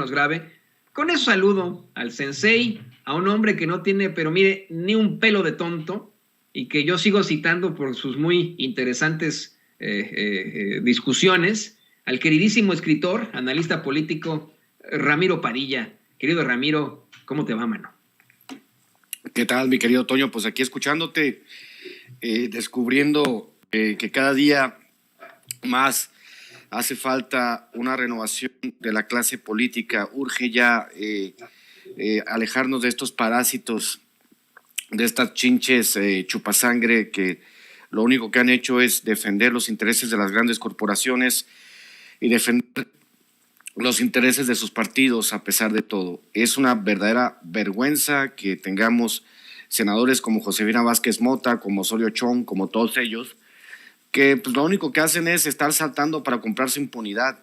nos grabe. Con eso saludo al sensei, a un hombre que no tiene, pero mire, ni un pelo de tonto, y que yo sigo citando por sus muy interesantes discusiones, al queridísimo escritor, analista político, Ramiro Padilla. Querido Ramiro, ¿cómo te va, mano? ¿Qué tal, mi querido Toño? Pues aquí escuchándote, descubriendo que cada día más hace falta una renovación de la clase política. Urge ya alejarnos de estos parásitos, de estas chinches chupasangre que lo único que han hecho es defender los intereses de las grandes corporaciones y defender los intereses de sus partidos a pesar de todo. Es una verdadera vergüenza que tengamos senadores como Josefina Vázquez Mota, como Osorio Chong, como todos ellos, que pues, lo único que hacen es estar saltando para comprarse impunidad.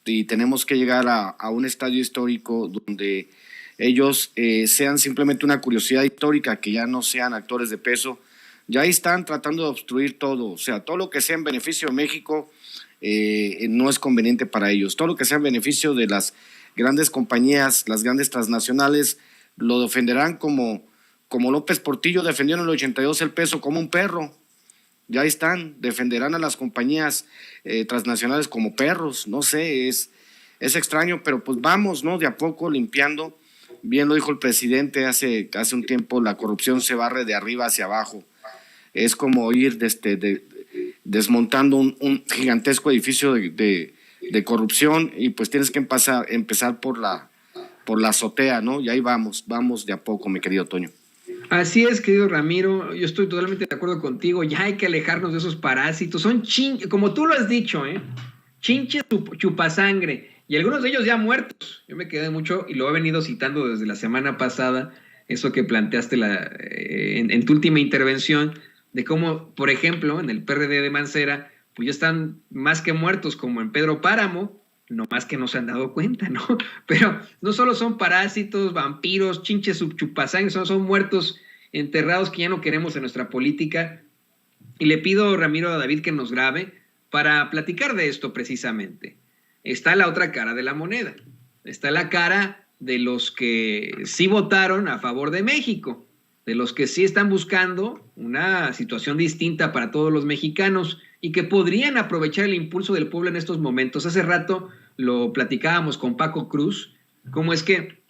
Y tenemos que llegar a un estadio histórico donde ellos sean simplemente una curiosidad histórica, que ya no sean actores de peso. Ya ahí están tratando de obstruir todo, o sea, todo lo que sea en beneficio de México no es conveniente para ellos. Todo lo que sea en beneficio de las grandes compañías, las grandes transnacionales, lo defenderán como López Portillo defendió en el 82 el peso como un perro. Ya están, defenderán a las compañías transnacionales como perros. No sé, es extraño, pero pues vamos, ¿no? De a poco limpiando. Bien lo dijo el presidente hace un tiempo, la corrupción se barre de arriba hacia abajo. Es como ir desmontando un gigantesco edificio de corrupción, y pues tienes que empezar por la azotea, ¿no? Y ahí vamos de a poco, mi querido Toño. Así es, querido Ramiro, yo estoy totalmente de acuerdo contigo. Ya hay que alejarnos de esos parásitos. Son como tú lo has dicho, chinches chupasangre, y algunos de ellos ya muertos. Yo me quedé mucho, y lo he venido citando desde la semana pasada, eso que planteaste en tu última intervención, de cómo, por ejemplo, en el PRD de Mancera, pues ya están más que muertos, como en Pedro Páramo, no más que no se han dado cuenta, ¿no? Pero no solo son parásitos, vampiros, chinches chupasangre, son muertos enterrados que ya no queremos en nuestra política. Y le pido, Ramiro, a David que nos grabe para platicar de esto precisamente. Está la otra cara de la moneda. Está la cara de los que sí votaron a favor de México, de los que sí están buscando una situación distinta para todos los mexicanos y que podrían aprovechar el impulso del pueblo en estos momentos. Hace rato lo platicábamos con Paco Cruz, cómo es que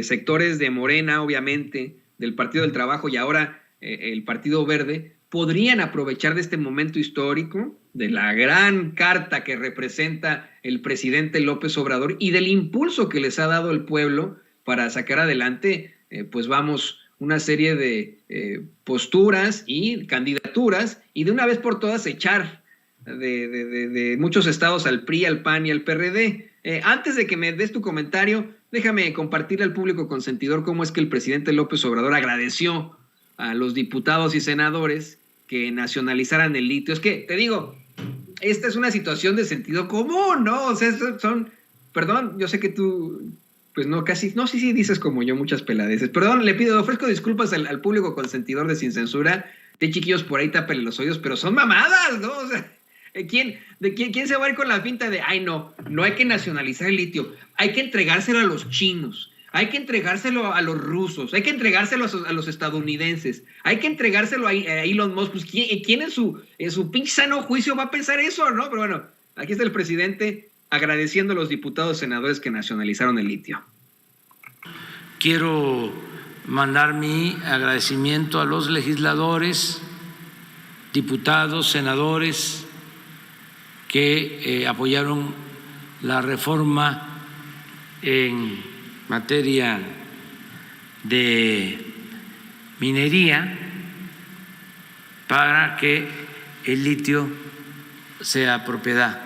sectores de Morena, obviamente, del Partido del Trabajo y ahora el Partido Verde, podrían aprovechar de este momento histórico, de la gran carta que representa el presidente López Obrador y del impulso que les ha dado el pueblo para sacar adelante, pues vamos, una serie de posturas y candidaturas, y de una vez por todas echar de muchos estados al PRI, al PAN y al PRD. Antes de que me des tu comentario, déjame compartirle al público consentidor cómo es que el presidente López Obrador agradeció a los diputados y senadores que nacionalizaran el litio. Es que, te digo, esta es una situación de sentido común, ¿no? O sea, perdón, yo sé que tú, pues no, casi, no, sí dices como yo muchas peladeces. Perdón, ofrezco disculpas al público consentidor de Sin Censura. De chiquillos por ahí tápenle los oídos, pero son mamadas, ¿no? O sea, ¿quién se va a ir con la finta de, ay, no hay que nacionalizar el litio, hay que entregárselo a los chinos, hay que entregárselo a los rusos, hay que entregárselo a los estadounidenses, hay que entregárselo a Elon Musk? Pues, ¿quién en su pinche sano juicio va a pensar eso, no? Pero bueno, aquí está el presidente agradeciendo a los diputados y senadores que nacionalizaron el litio. Quiero mandar mi agradecimiento a los legisladores, diputados, senadores que apoyaron la reforma en materia de minería para que el litio sea propiedad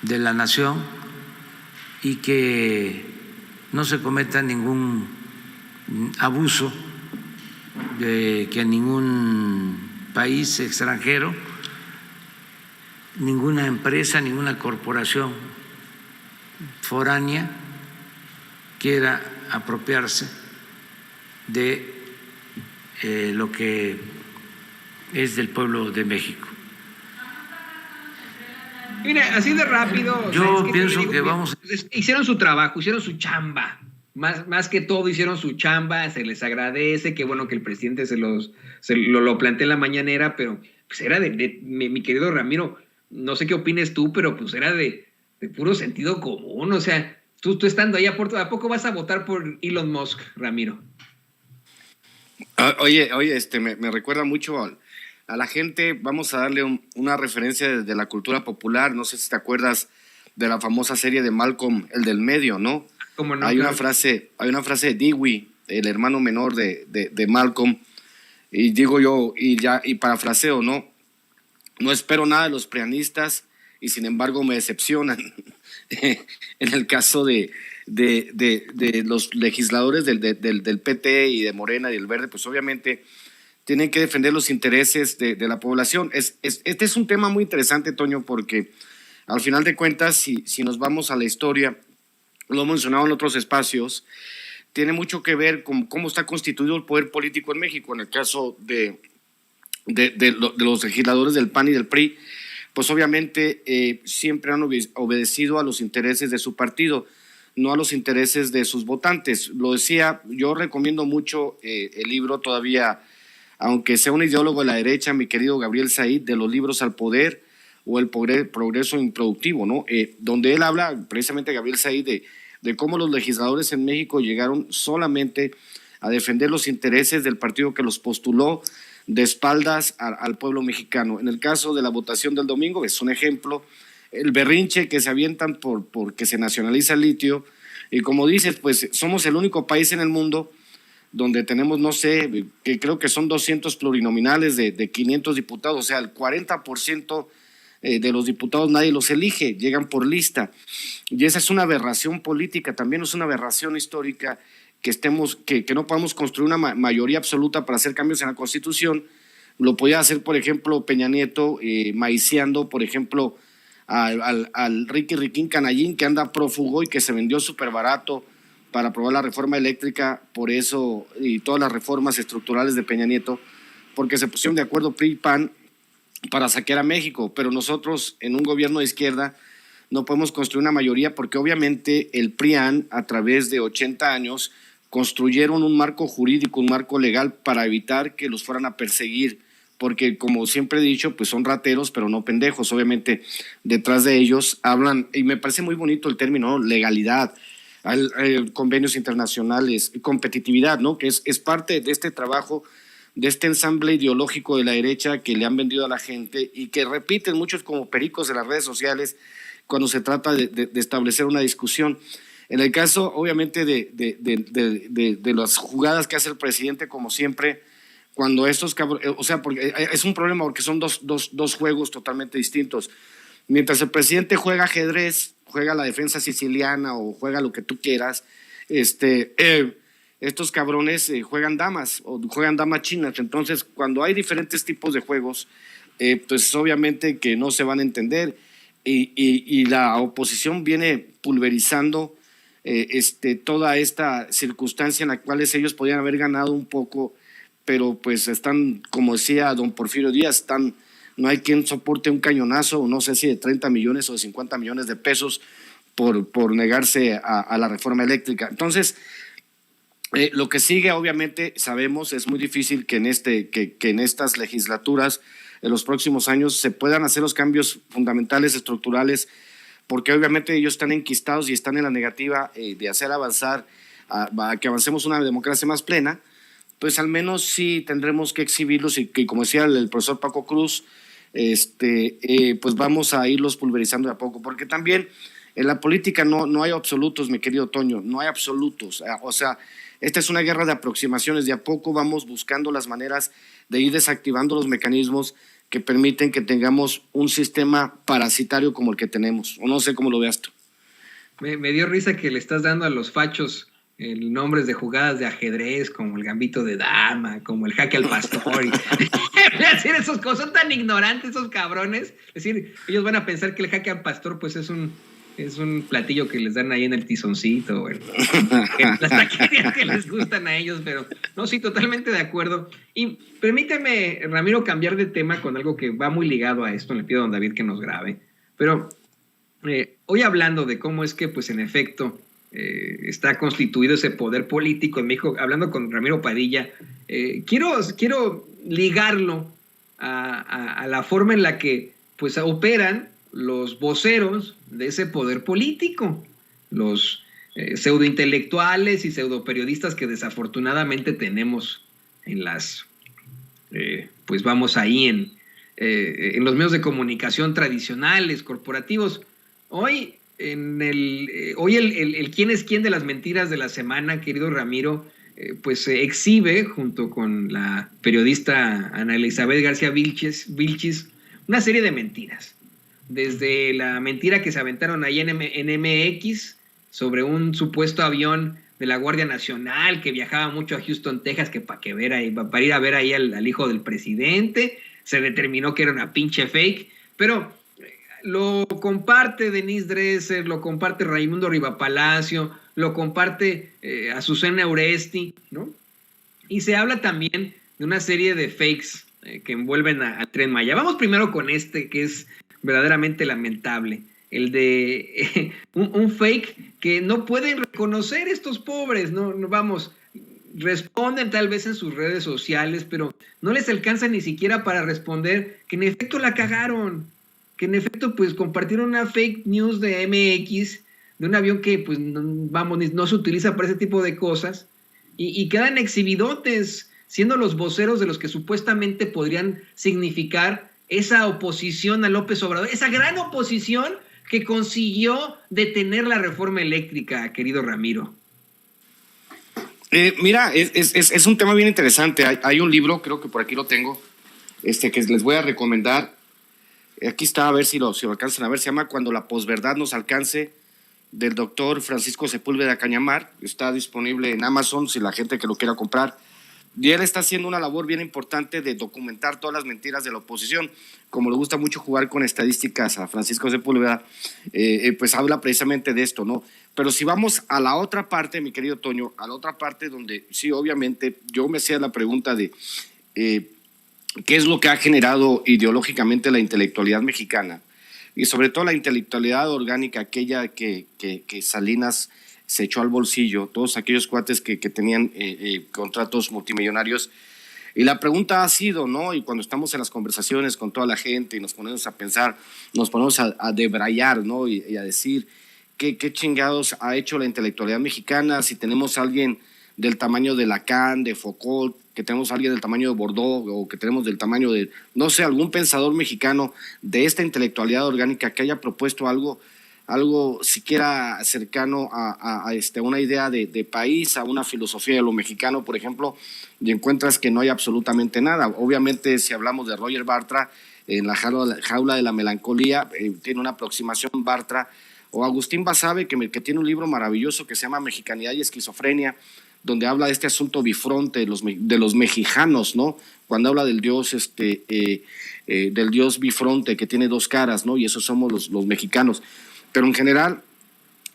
de la nación y que no se cometa ningún abuso, de que ningún país extranjero, ninguna empresa, ninguna corporación foránea quiera apropiarse de lo que es del pueblo de México. Mira, así de rápido. Yo pienso que vamos... Hicieron su trabajo, hicieron su chamba. Más que todo hicieron su chamba, se les agradece, qué bueno que el presidente lo plantea en la mañanera, pero pues era mi querido Ramiro, no sé qué opines tú, pero pues era de puro sentido común, o sea, tú estando ahí ¿a poco vas a votar por Elon Musk, Ramiro? Oye, me recuerda mucho a la gente. Vamos a darle una referencia de la cultura popular. No sé si te acuerdas de la famosa serie de Malcolm, el del medio, ¿no? ¿Cómo no? Hay una frase de Dewey, el hermano menor de Malcolm, y digo yo, y parafraseo, ¿no? No espero nada de los prianistas y sin embargo me decepcionan. En el caso de los legisladores del PT y de Morena y del Verde, pues obviamente tienen que defender los intereses de la población. Este es un tema muy interesante, Toño, porque al final de cuentas, si nos vamos a la historia, lo he mencionado en otros espacios, tiene mucho que ver con cómo está constituido el poder político en México. En el caso de los legisladores del PAN y del PRI, pues obviamente siempre han obedecido a los intereses de su partido, no a los intereses de sus votantes. Lo decía, yo recomiendo mucho el libro todavía, aunque sea un ideólogo de la derecha, mi querido Gabriel Said, de los libros Al Poder o El Progreso Improductivo, ¿no? Donde él habla, precisamente Gabriel Said, de cómo los legisladores en México llegaron solamente a defender los intereses del partido que los postuló, de espaldas al pueblo mexicano. En el caso de la votación del domingo, es un ejemplo, el berrinche que se avientan porque se nacionaliza el litio, y como dices, pues somos el único país en el mundo donde tenemos, no sé, que creo que son 200 plurinominales de 500 diputados, o sea, el 40% de los diputados nadie los elige, llegan por lista, y esa es una aberración política, también es una aberración histórica que no podamos construir una mayoría absoluta para hacer cambios en la Constitución. Lo podía hacer, por ejemplo, Peña Nieto, maiciando, por ejemplo, al Riquín Canallín, que anda prófugo y que se vendió súper barato para aprobar la reforma eléctrica, por eso, y todas las reformas estructurales de Peña Nieto, porque se pusieron de acuerdo PRI y PAN para saquear a México, pero nosotros en un gobierno de izquierda no podemos construir una mayoría porque obviamente el PRIAN a través de 80 años construyeron un marco jurídico, un marco legal para evitar que los fueran a perseguir, porque como siempre he dicho, pues son rateros, pero no pendejos. Obviamente detrás de ellos hablan, y me parece muy bonito el término, ¿no? Legalidad, convenios internacionales, competitividad, ¿no? Que es parte de este trabajo, de este ensamble ideológico de la derecha que le han vendido a la gente y que repiten muchos como pericos de las redes sociales cuando se trata de establecer una discusión. En el caso, obviamente, de las jugadas que hace el presidente, como siempre, cuando estos cabrones, o sea, porque es un problema porque son dos juegos totalmente distintos. Mientras el presidente juega ajedrez, juega la defensa siciliana o juega lo que tú quieras, estos cabrones juegan damas o juegan damas chinas. Entonces, cuando hay diferentes tipos de juegos, pues obviamente que no se van a entender y la oposición viene pulverizando toda esta circunstancia en la cual ellos podían haber ganado un poco, pero pues están, como decía don Porfirio Díaz, no hay quien soporte un cañonazo, no sé si de 30 millones o de 50 millones de pesos por negarse a la reforma eléctrica. Entonces, lo que sigue, obviamente, sabemos, es muy difícil que en estas legislaturas, en los próximos años, se puedan hacer los cambios fundamentales, estructurales, porque obviamente ellos están enquistados y están en la negativa de hacer avanzar, a que avancemos una democracia más plena. Pues al menos sí tendremos que exhibirlos y como decía el profesor Paco Cruz, pues vamos a irlos pulverizando de a poco, porque también en la política no hay absolutos, mi querido Toño, no hay absolutos. O sea, esta es una guerra de aproximaciones, de a poco vamos buscando las maneras de ir desactivando los mecanismos que permiten que tengamos un sistema parasitario como el que tenemos, o no sé cómo lo veas tú. Me dio risa que le estás dando a los fachos nombres de jugadas de ajedrez, como el gambito de dama, como el jaque al pastor. Decir, esos cosas son tan ignorantes, esos cabrones. Es decir, ellos van a pensar que el jaque al pastor pues es un platillo que les dan ahí en el tizoncito, bueno, las taquerías que les gustan a ellos, pero no, sí, totalmente de acuerdo. Y permíteme, Ramiro, cambiar de tema con algo que va muy ligado a esto, le pido a don David que nos grabe. Pero hoy hablando de cómo es que, pues en efecto, está constituido ese poder político en México, hablando con Ramiro Padilla, quiero ligarlo a la forma en la que pues operan los voceros de ese poder político, los pseudointelectuales y pseudoperiodistas que desafortunadamente tenemos en las, pues vamos ahí en los medios de comunicación tradicionales, corporativos. Hoy el quién es quién de las mentiras de la semana, querido Ramiro, pues se exhibe junto con la periodista Ana Elizabeth García Vilchis una serie de mentiras. Desde la mentira que se aventaron ahí en MX sobre un supuesto avión de la Guardia Nacional que viajaba mucho a Houston, Texas, que para ir a ver ahí al hijo del presidente, se determinó que era una pinche fake, pero lo comparte Denise Dresser, lo comparte Raimundo Rivapalacio, lo comparte Azucena Uresti, ¿no? Y se habla también de una serie de fakes que envuelven al Tren Maya. Vamos primero con este, que es verdaderamente lamentable, el de un fake que no pueden reconocer estos pobres, no vamos, responden tal vez en sus redes sociales, pero no les alcanza ni siquiera para responder que en efecto la cagaron, que en efecto pues compartieron una fake news de MX, de un avión que pues no se utiliza para ese tipo de cosas, y quedan exhibidotes, siendo los voceros de los que supuestamente podrían significar esa oposición a López Obrador, esa gran oposición que consiguió detener la reforma eléctrica, querido Ramiro. Mira, es un tema bien interesante. Hay un libro, creo que por aquí lo tengo, que les voy a recomendar. Aquí está, a ver si lo alcanzan a ver. Se llama Cuando la posverdad nos alcance, del doctor Francisco Sepúlveda Cañamar. Está disponible en Amazon si la gente que lo quiera comprar. Y él está haciendo una labor bien importante de documentar todas las mentiras de la oposición. Como le gusta mucho jugar con estadísticas a Francisco Sepúlveda, pues habla precisamente de esto, ¿no? Pero si vamos a la otra parte, mi querido Toño, a la otra parte donde sí, obviamente, yo me hacía la pregunta de qué es lo que ha generado ideológicamente la intelectualidad mexicana, y sobre todo la intelectualidad orgánica, aquella que Salinas se echó al bolsillo, todos aquellos cuates que tenían contratos multimillonarios. Y la pregunta ha sido, ¿no? Y cuando estamos en las conversaciones con toda la gente y nos ponemos a pensar, nos ponemos a debrayar, ¿no? Y a decir qué chingados ha hecho la intelectualidad mexicana, si tenemos a alguien del tamaño de Lacan, de Foucault, que tenemos a alguien del tamaño de Bordeaux, o que tenemos del tamaño de, no sé, algún pensador mexicano de esta intelectualidad orgánica que haya propuesto algo siquiera cercano a una idea de país, a una filosofía de lo mexicano, por ejemplo, y encuentras que no hay absolutamente nada. Obviamente, si hablamos de Roger Bartra, en la jaula de la melancolía, tiene una aproximación Bartra, o Agustín Basabe, que tiene un libro maravilloso que se llama Mexicanidad y Esquizofrenia, donde habla de este asunto bifronte de los mexicanos, ¿no? Cuando habla del dios, del dios bifronte que tiene dos caras, ¿no? Y esos somos los mexicanos. Pero en general,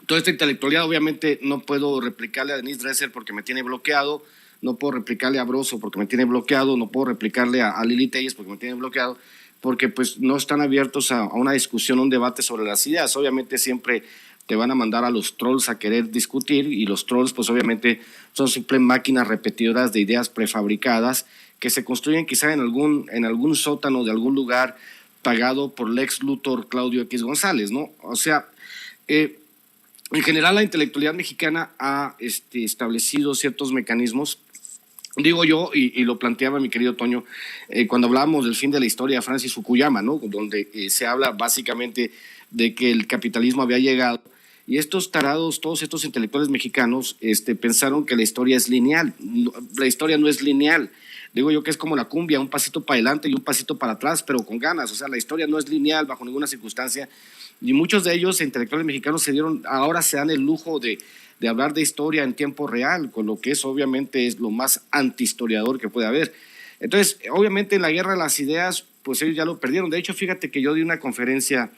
toda esta intelectualidad, obviamente no puedo replicarle a Denise Dresser porque me tiene bloqueado, no puedo replicarle a Broso porque me tiene bloqueado, no puedo replicarle a Lili Telles porque me tiene bloqueado, porque pues no están abiertos a una discusión, a un debate sobre las ideas. Obviamente siempre te van a mandar a los trolls a querer discutir, y los trolls pues obviamente son simples máquinas repetidoras de ideas prefabricadas que se construyen quizá en algún sótano de algún lugar pagado por Lex Luthor Claudio X González, ¿no? O sea, en general la intelectualidad mexicana ha establecido ciertos mecanismos, digo yo, y lo planteaba mi querido Toño, cuando hablábamos del fin de la historia de Francis Fukuyama, ¿no? Donde se habla básicamente de que el capitalismo había llegado, y estos tarados, todos estos intelectuales mexicanos pensaron que la historia es lineal. La historia no es lineal. Digo yo que es como la cumbia, un pasito para adelante y un pasito para atrás, pero con ganas. O sea, la historia no es lineal bajo ninguna circunstancia, y muchos de ellos, intelectuales mexicanos, ahora se dan el lujo de hablar de historia en tiempo real, con lo que es obviamente es lo más antihistoriador que puede haber. Entonces, obviamente en la guerra de las ideas, pues ellos ya lo perdieron. De hecho, fíjate que yo di una conferencia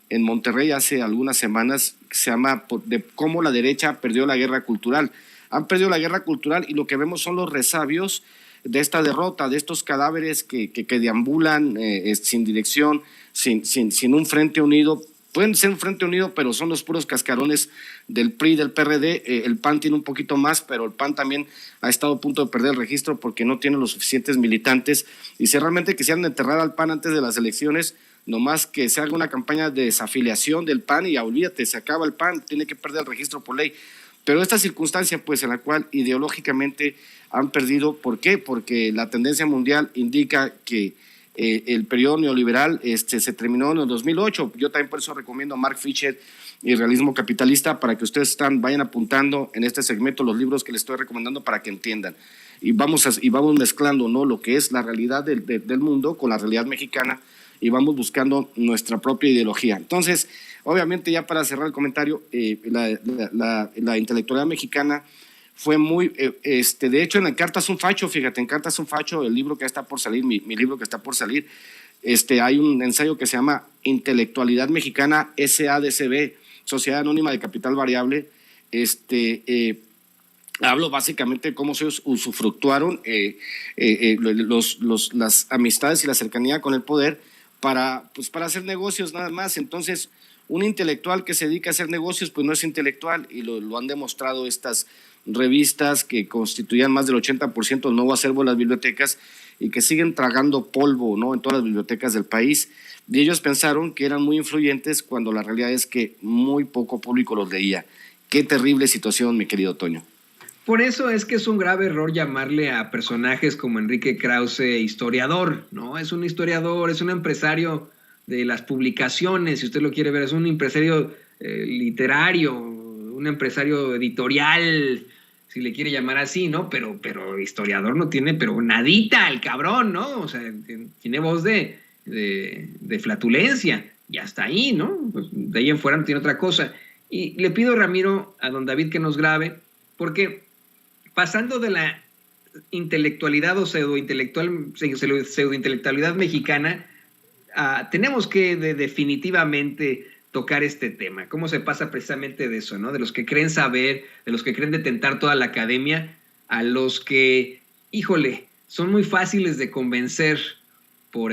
en Monterrey hace algunas semanas que se llama de cómo la derecha perdió la guerra cultural. Han perdido la guerra cultural, y lo que vemos son los resabios de esta derrota, de estos cadáveres que deambulan sin dirección, sin un frente unido, pueden ser un frente unido, pero son los puros cascarones del PRI, del PRD. El PAN tiene un poquito más, pero el PAN también ha estado a punto de perder el registro porque no tiene los suficientes militantes. Y si realmente quisieran enterrar al PAN antes de las elecciones, nomás que se haga una campaña de desafiliación del PAN y ya olvídate, se acaba el PAN, tiene que perder el registro por ley. Pero esta circunstancia, pues, en la cual ideológicamente han perdido, ¿por qué? Porque la tendencia mundial indica que el periodo neoliberal se terminó en el 2008. Yo también por eso recomiendo a Mark Fisher y Realismo Capitalista para que ustedes vayan apuntando en este segmento los libros que les estoy recomendando para que entiendan. Y vamos mezclando, ¿no?, lo que es la realidad del mundo con la realidad mexicana y vamos buscando nuestra propia ideología. Entonces, obviamente, ya para cerrar el comentario, la intelectualidad mexicana fue muy, de hecho, en Cartas un Facho, fíjate, en Cartas un Facho, el libro que está por salir, mi libro que está por salir, hay un ensayo que se llama Intelectualidad Mexicana SADCB, Sociedad Anónima de Capital Variable. Hablo básicamente de cómo se usufructuaron las amistades y la cercanía con el poder para hacer negocios nada más. Entonces, un intelectual que se dedica a hacer negocios, pues no es intelectual, y lo han demostrado estas revistas que constituían más del 80% del nuevo acervo de las bibliotecas y que siguen tragando polvo, ¿no?, en todas las bibliotecas del país. Y ellos pensaron que eran muy influyentes cuando la realidad es que muy poco público los leía. Qué terrible situación, mi querido Toño. Por eso es que es un grave error llamarle a personajes como Enrique Krause historiador, ¿no? Es un historiador, es un empresario de las publicaciones, si usted lo quiere ver, es un empresario literario, un empresario editorial, si le quiere llamar así, ¿no? Pero historiador no tiene, pero nadita el cabrón, ¿no? O sea, tiene voz de flatulencia, y hasta ahí, ¿no? Pues de ahí en fuera no tiene otra cosa. Y le pido, Ramiro, a don David que nos grabe, porque pasando de la intelectualidad o pseudointelectualidad mexicana, tenemos que definitivamente tocar este tema. ¿Cómo se pasa precisamente de eso, ¿no? De los que creen saber, de los que creen detentar toda la academia, a los que, híjole, son muy fáciles de convencer por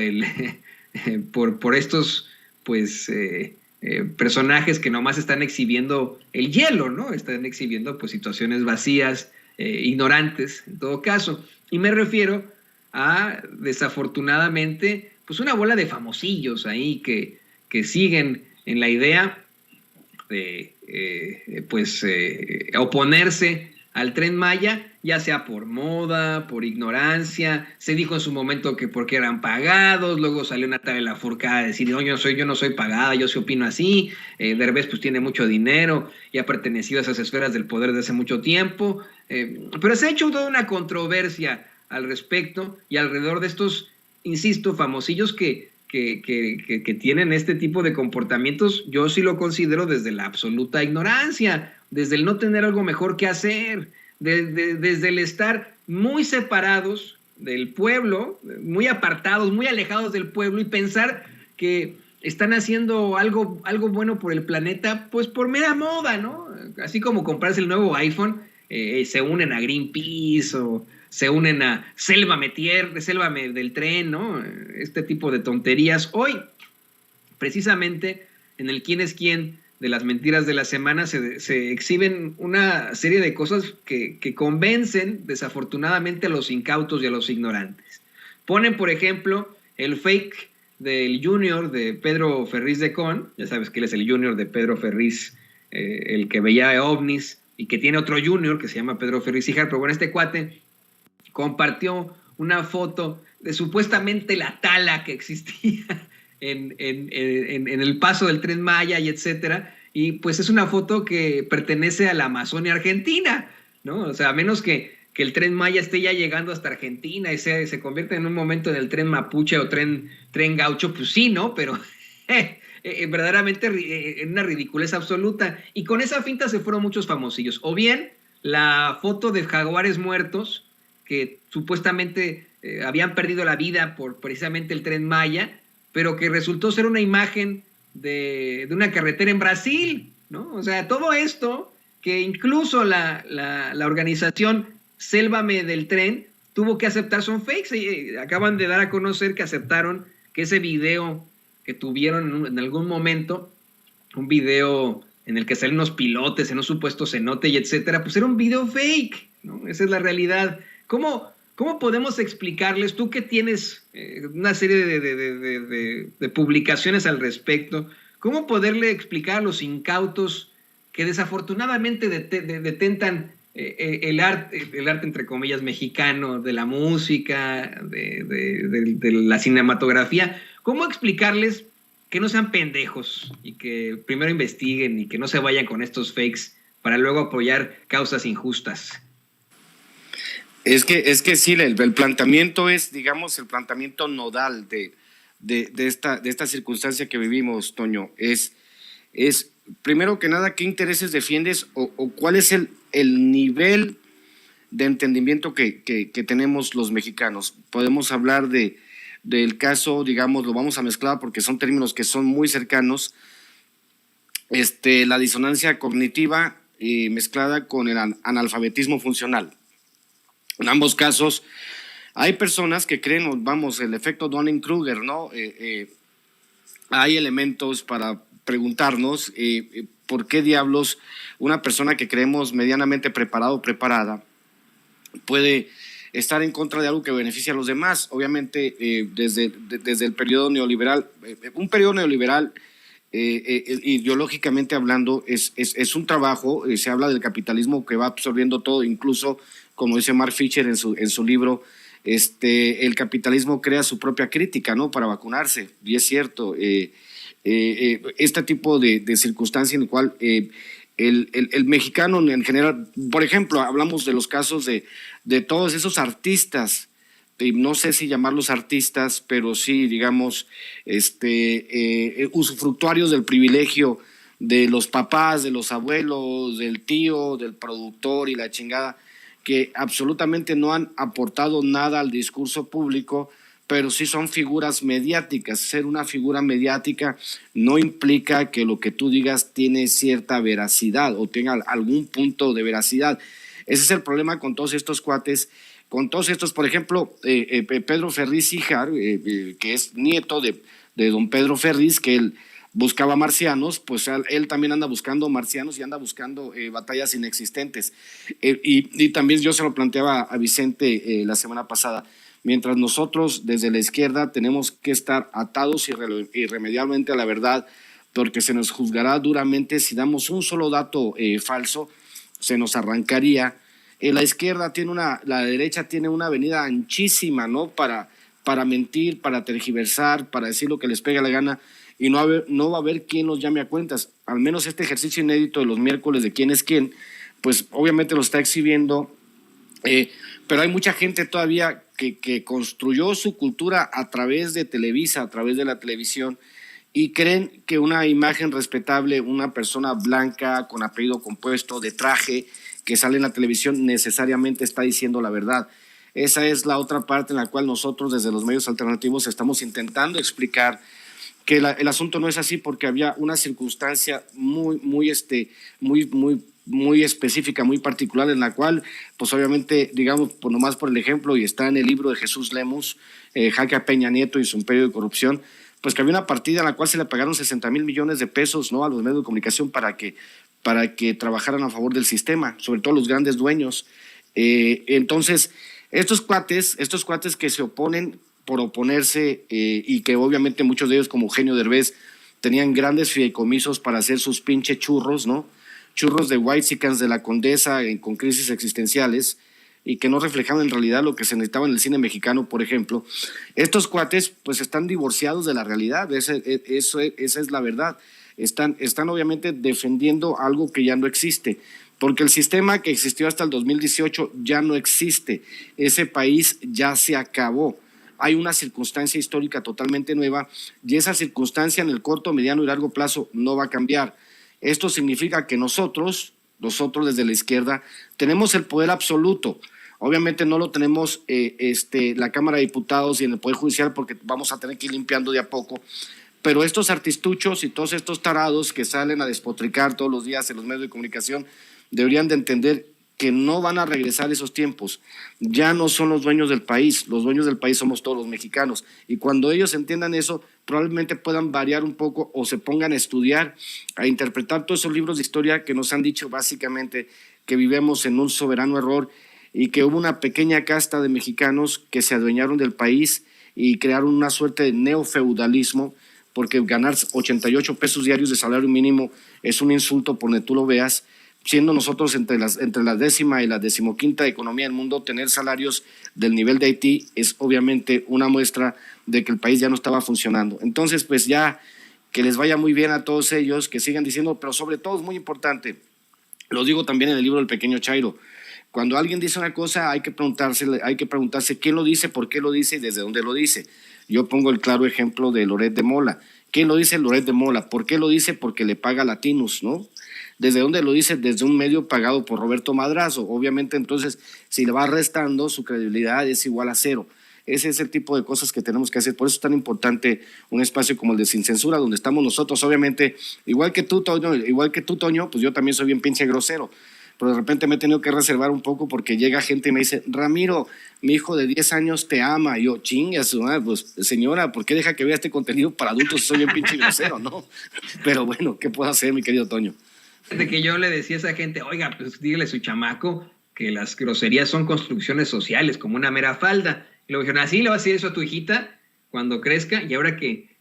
estos, pues, personajes que nomás están exhibiendo el hielo, ¿no? Están exhibiendo, pues, situaciones vacías, ignorantes, en todo caso. Y me refiero a, desafortunadamente, pues una bola de famosillos ahí que siguen en la idea de oponerse al Tren Maya, ya sea por moda, por ignorancia. Se dijo en su momento que porque eran pagados, luego salió Natalia Lafourcade a decir, no, yo no soy pagada, yo sí opino así. Derbez pues tiene mucho dinero y ha pertenecido a esas esferas del poder desde hace mucho tiempo, pero se ha hecho toda una controversia al respecto y alrededor de estos, insisto, famosillos que tienen este tipo de comportamientos. Yo sí lo considero desde la absoluta ignorancia, desde el no tener algo mejor que hacer, desde el estar muy separados del pueblo, muy apartados, muy alejados del pueblo, y pensar que están haciendo algo bueno por el planeta, pues por mera moda, ¿no? Así como comprarse el nuevo iPhone, se unen a Greenpeace o se unen a Sélvame del Tren, ¿no? Este tipo de tonterías. Hoy, precisamente, en el quién es quién de las mentiras de la semana, se exhiben una serie de cosas que convencen, desafortunadamente, a los incautos y a los ignorantes. Ponen, por ejemplo, el fake del Junior de Pedro Ferriz de Con. Ya sabes que él es el Junior de Pedro Ferriz, el que veía ovnis, y que tiene otro Junior que se llama Pedro Ferriz Hijar. Pero bueno, este cuate compartió una foto de supuestamente la tala que existía en el paso del Tren Maya y etcétera, y pues es una foto que pertenece a la Amazonia argentina, ¿no? O sea, a menos que el Tren Maya esté ya llegando hasta Argentina y se convierta en un momento en el Tren Mapuche o tren Gaucho, pues sí, ¿no? Pero verdaderamente en una ridiculez absoluta. Y con esa finta se fueron muchos famosillos. O bien la foto de jaguares muertos que supuestamente habían perdido la vida por precisamente el Tren Maya, pero que resultó ser una imagen de una carretera en Brasil, ¿no? O sea, todo esto que incluso la organización Sélvame del Tren tuvo que aceptar son fakes. Acaban de dar a conocer que aceptaron que ese video que tuvieron en algún momento un video en el que salen unos pilotes en un supuesto cenote y etcétera, pues era un video fake, ¿no? Esa es la realidad. ¿Cómo podemos explicarles, tú que tienes una serie de publicaciones al respecto, cómo poderle explicar a los incautos que desafortunadamente detentan el arte entre comillas mexicano, de la música, de la cinematografía, cómo explicarles que no sean pendejos y que primero investiguen y que no se vayan con estos fakes para luego apoyar causas injustas? Es que sí, el planteamiento es, digamos, el planteamiento nodal de esta circunstancia que vivimos, Toño. Es primero que nada, ¿qué intereses defiendes o cuál es el nivel de entendimiento que tenemos los mexicanos? Podemos hablar del caso, digamos, lo vamos a mezclar porque son términos que son muy cercanos, la disonancia cognitiva mezclada con el analfabetismo funcional. En ambos casos hay personas que creen, vamos, el efecto Dunning-Kruger, ¿no? Hay elementos para preguntarnos por qué diablos una persona que creemos medianamente preparado o preparada puede estar en contra de algo que beneficia a los demás. Obviamente, desde el periodo neoliberal, un periodo neoliberal, ideológicamente hablando, es un trabajo. Se habla del capitalismo que va absorbiendo todo, incluso, como dice Mark Fisher en su libro, el capitalismo crea su propia crítica, ¿no?, para vacunarse, y es cierto. Este tipo de circunstancia en el cual el mexicano en general, por ejemplo, hablamos de los casos de todos esos artistas, no sé si llamarlos artistas, pero sí, digamos, usufructuarios del privilegio de los papás, de los abuelos, del tío, del productor y la chingada, que absolutamente no han aportado nada al discurso público, pero sí son figuras mediáticas. Ser una figura mediática no implica que lo que tú digas tiene cierta veracidad o tenga algún punto de veracidad. Ese es el problema con todos estos cuates, con todos estos, por ejemplo, Pedro Ferriz Híjar, que es nieto de don Pedro Ferriz, que él buscaba marcianos, pues él también anda buscando marcianos y anda buscando batallas inexistentes. Y también yo se lo planteaba a Vicente la semana pasada. Mientras nosotros desde la izquierda tenemos que estar atados irremediablemente a la verdad, porque se nos juzgará duramente si damos un solo dato falso, se nos arrancaría. La izquierda la derecha tiene una avenida anchísima, ¿no?, para mentir, para tergiversar, para decir lo que les pega la gana, y no va a haber quien los llame a cuentas. Al menos este ejercicio inédito de los miércoles de quién es quién, pues obviamente lo está exhibiendo, pero hay mucha gente todavía que construyó su cultura a través de Televisa, a través de la televisión, y creen que una imagen respetable, una persona blanca con apellido compuesto, de traje, que sale en la televisión, necesariamente está diciendo la verdad. Esa es la otra parte en la cual nosotros desde los medios alternativos estamos intentando explicar que el asunto no es así, porque había una circunstancia muy específica, muy particular, en la cual, pues obviamente, digamos, pues nomás por el ejemplo, y está en el libro de Jesús Lemus, Jaque a Peña Nieto y su imperio de corrupción, pues que había una partida en la cual se le pagaron 60,000 millones de pesos, ¿no?, a los medios de comunicación para que trabajaran a favor del sistema, sobre todo los grandes dueños. Entonces, estos cuates que se oponen por oponerse, y que obviamente muchos de ellos, como Eugenio Derbez, tenían grandes fideicomisos para hacer sus pinche churros, ¿no?, churros de whitexicans de la Condesa con crisis existenciales, y que no reflejaban en realidad lo que se necesitaba en el cine mexicano, por ejemplo. Estos cuates pues están divorciados de la realidad, esa es la verdad. Están obviamente defendiendo algo que ya no existe, porque el sistema que existió hasta el 2018 ya no existe, ese país ya se acabó. Hay una circunstancia histórica totalmente nueva, y esa circunstancia en el corto, mediano y largo plazo no va a cambiar. Esto significa que nosotros desde la izquierda tenemos el poder absoluto. Obviamente no lo tenemos la Cámara de Diputados y en el Poder Judicial, porque vamos a tener que ir limpiando de a poco, pero estos artistuchos y todos estos tarados que salen a despotricar todos los días en los medios de comunicación deberían de entender que no van a regresar esos tiempos. Ya no son los dueños del país, los dueños del país somos todos los mexicanos. Y cuando ellos entiendan eso, probablemente puedan variar un poco o se pongan a estudiar, a interpretar todos esos libros de historia que nos han dicho básicamente que vivimos en un soberano error y que hubo una pequeña casta de mexicanos que se adueñaron del país y crearon una suerte de neofeudalismo, porque ganar 88 pesos diarios de salario mínimo es un insulto por donde tú lo veas, siendo nosotros entre la décima y la decimoquinta economía del mundo. Tener salarios del nivel de Haití es obviamente una muestra de que el país ya no estaba funcionando. Entonces, pues ya que les vaya muy bien a todos ellos, que sigan diciendo, pero sobre todo es muy importante, lo digo también en el libro del Pequeño Chairo, cuando alguien dice una cosa hay que preguntarse quién lo dice, por qué lo dice y desde dónde lo dice. Yo pongo el claro ejemplo de Loret de Mola. ¿Quién lo dice? Loret de Mola. ¿Por qué lo dice? Porque le paga Latinos, ¿no? ¿Desde dónde lo dice? Desde un medio pagado por Roberto Madrazo. Obviamente, entonces, si le va restando, su credibilidad es igual a cero. Ese es el tipo de cosas que tenemos que hacer. Por eso es tan importante un espacio como el de Sin Censura, donde estamos nosotros, obviamente, igual que tú, Toño, pues yo también soy bien pinche grosero. Pero de repente me he tenido que reservar un poco porque llega gente y me dice, Ramiro, mi hijo de 10 años te ama. Y yo, chingas, pues señora, ¿por qué deja que vea este contenido para adultos si soy bien pinche grosero, no? Pero bueno, ¿qué puedo hacer, mi querido Toño? De que yo le decía a esa gente, oiga, pues dígale a su chamaco que las groserías son construcciones sociales, como una mera falda. Y luego dijeron, ¿así le vas a decir eso a tu hijita cuando crezca? Y ahora que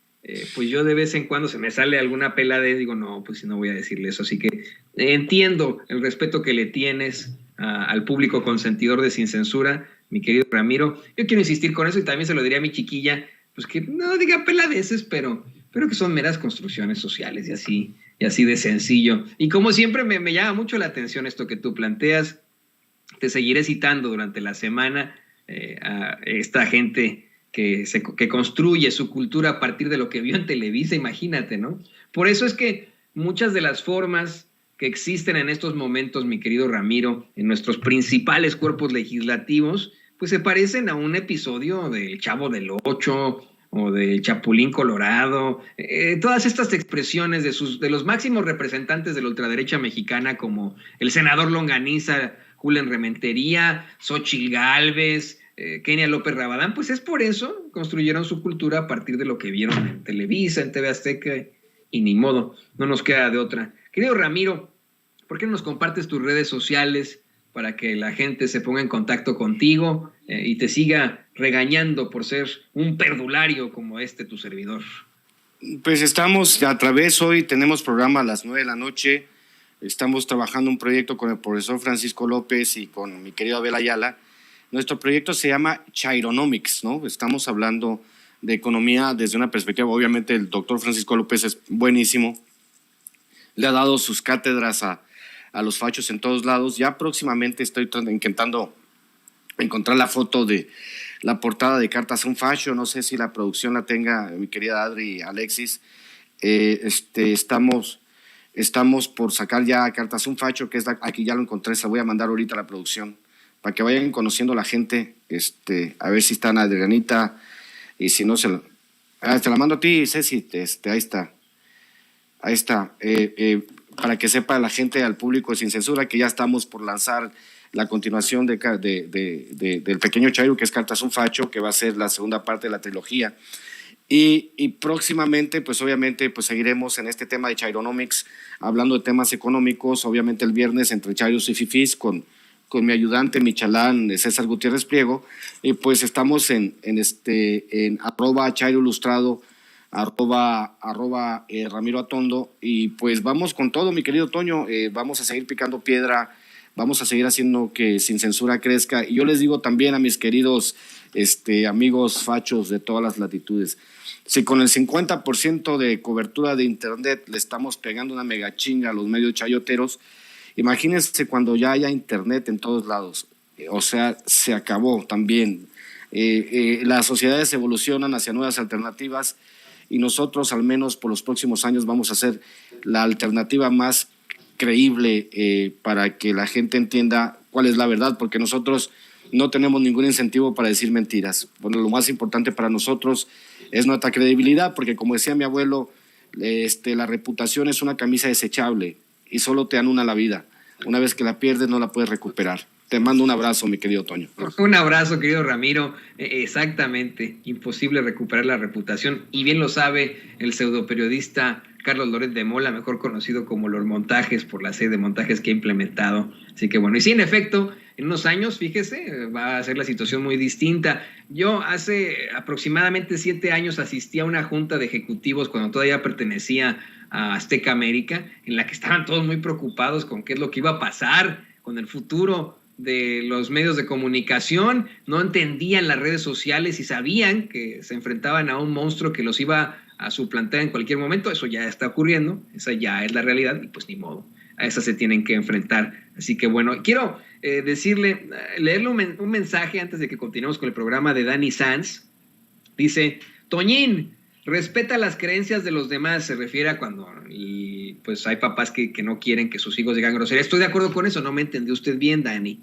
pues yo de vez en cuando se me sale alguna pelada, digo, no, pues no voy a decirle eso. Así que entiendo el respeto que le tienes al público consentidor de Sin Censura, mi querido Ramiro. Yo quiero insistir con eso y también se lo diría a mi chiquilla, pues que no diga peladeces, pero que son meras construcciones sociales y así de sencillo. Y como siempre me llama mucho la atención esto que tú planteas. Te seguiré citando durante la semana a esta gente que construye su cultura a partir de lo que vio en Televisa, imagínate, ¿no? Por eso es que muchas de las formas que existen en estos momentos, mi querido Ramiro, en nuestros principales cuerpos legislativos, pues se parecen a un episodio del Chavo del Ocho o del Chapulín Colorado, todas estas expresiones de los máximos representantes de la ultraderecha mexicana, como el senador Longaniza, Julen Rementería, Xóchitl Gálvez, Kenia López Rabadán, pues es por eso construyeron su cultura a partir de lo que vieron en Televisa, en TV Azteca, y ni modo, no nos queda de otra. Querido Ramiro, ¿por qué no nos compartes tus redes sociales para que la gente se ponga en contacto contigo y te siga regañando por ser un perdulario como tu servidor? Pues estamos a través, hoy tenemos programa a las 9 de la noche, estamos trabajando un proyecto con el profesor Francisco López y con mi querido Abel Ayala. Nuestro proyecto se llama Chaironomics, ¿no? Estamos hablando de economía desde una perspectiva, obviamente el doctor Francisco López es buenísimo, le ha dado sus cátedras a los fachos en todos lados. Ya próximamente estoy intentando encontrar la foto de la portada de Cartas a un Facho, no sé si la producción la tenga mi querida Adri y Alexis. Estamos por sacar ya Cartas a un Facho, que es aquí ya lo encontré, se la voy a mandar ahorita a la producción, para que vayan conociendo a la gente, a ver si está Adrianita, y si no te la mando a ti, Ceci, ahí está, para que sepa la gente, al público de Sin Censura, que ya estamos por lanzar la continuación del Pequeño Chairo, que es Cartas a un Facho, que va a ser la segunda parte de la trilogía, y próximamente, pues obviamente, pues seguiremos en este tema de Chaironomics, hablando de temas económicos, obviamente el viernes entre Chairos y Fifís, con mi ayudante, mi chalán, César Gutiérrez Pliego, y pues estamos en @Chairo Ilustrado, Ramiro Atondo, y pues vamos con todo, mi querido Toño, vamos a seguir picando piedra, vamos a seguir haciendo que Sin Censura crezca, y yo les digo también a mis queridos amigos fachos de todas las latitudes, si con el 50% de cobertura de internet le estamos pegando una mega chinga a los medios chayoteros, imagínense cuando ya haya internet en todos lados, o sea, se acabó también. Las sociedades evolucionan hacia nuevas alternativas y nosotros, al menos por los próximos años, vamos a ser la alternativa más creíble para que la gente entienda cuál es la verdad, porque nosotros no tenemos ningún incentivo para decir mentiras. Bueno, lo más importante para nosotros es nuestra credibilidad, porque como decía mi abuelo, la reputación es una camisa desechable y solo te dan una a la vida. una vez que la pierdes no la puedes recuperar. Te mando un abrazo, mi querido Toño. Un abrazo, querido Ramiro. Exactamente, imposible recuperar la reputación, y bien lo sabe el pseudoperiodista Carlos Loret de Mola, mejor conocido como Los Montajes, por la serie de montajes que ha implementado. Así que bueno, y sí, en efecto, en unos años, fíjese, va a ser la situación muy distinta. Yo hace aproximadamente 7 años asistí a una junta de ejecutivos cuando todavía pertenecía a Azteca América, en la que estaban todos muy preocupados con qué es lo que iba a pasar con el futuro de los medios de comunicación. No entendían las redes sociales y sabían que se enfrentaban a un monstruo que los iba a suplantar en cualquier momento. Eso ya está ocurriendo, esa ya es la realidad, y pues ni modo, a esa se tienen que enfrentar. Así que bueno, quiero leerle un mensaje antes de que continuemos con el programa de Dani Sanz. Dice: Toñín, respeta las creencias de los demás. Se refiere a cuando pues hay papás que no quieren que sus hijos digan grosería. Estoy de acuerdo con eso, no me entendió usted bien, Dani.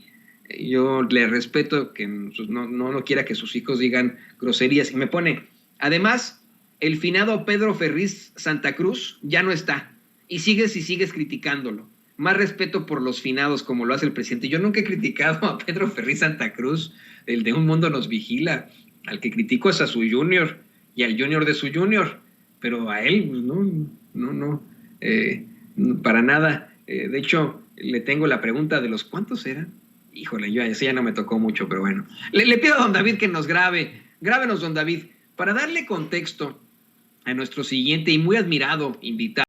Yo le respeto que no quiera que sus hijos digan groserías. Y me pone: además, el finado Pedro Ferriz Santa Cruz ya no está, y sigues criticándolo. Más respeto por los finados, como lo hace el presidente. Yo nunca he criticado a Pedro Ferriz Santa Cruz, el de Un Mundo Nos Vigila. Al que critico es a su junior y al junior de su junior, pero a él no, para nada. De hecho, le tengo la pregunta de los ¿cuántos eran? Híjole, ese ya no me tocó mucho, pero bueno. Le pido a don David que nos grábenos, don David, para darle contexto a nuestro siguiente y muy admirado invitado.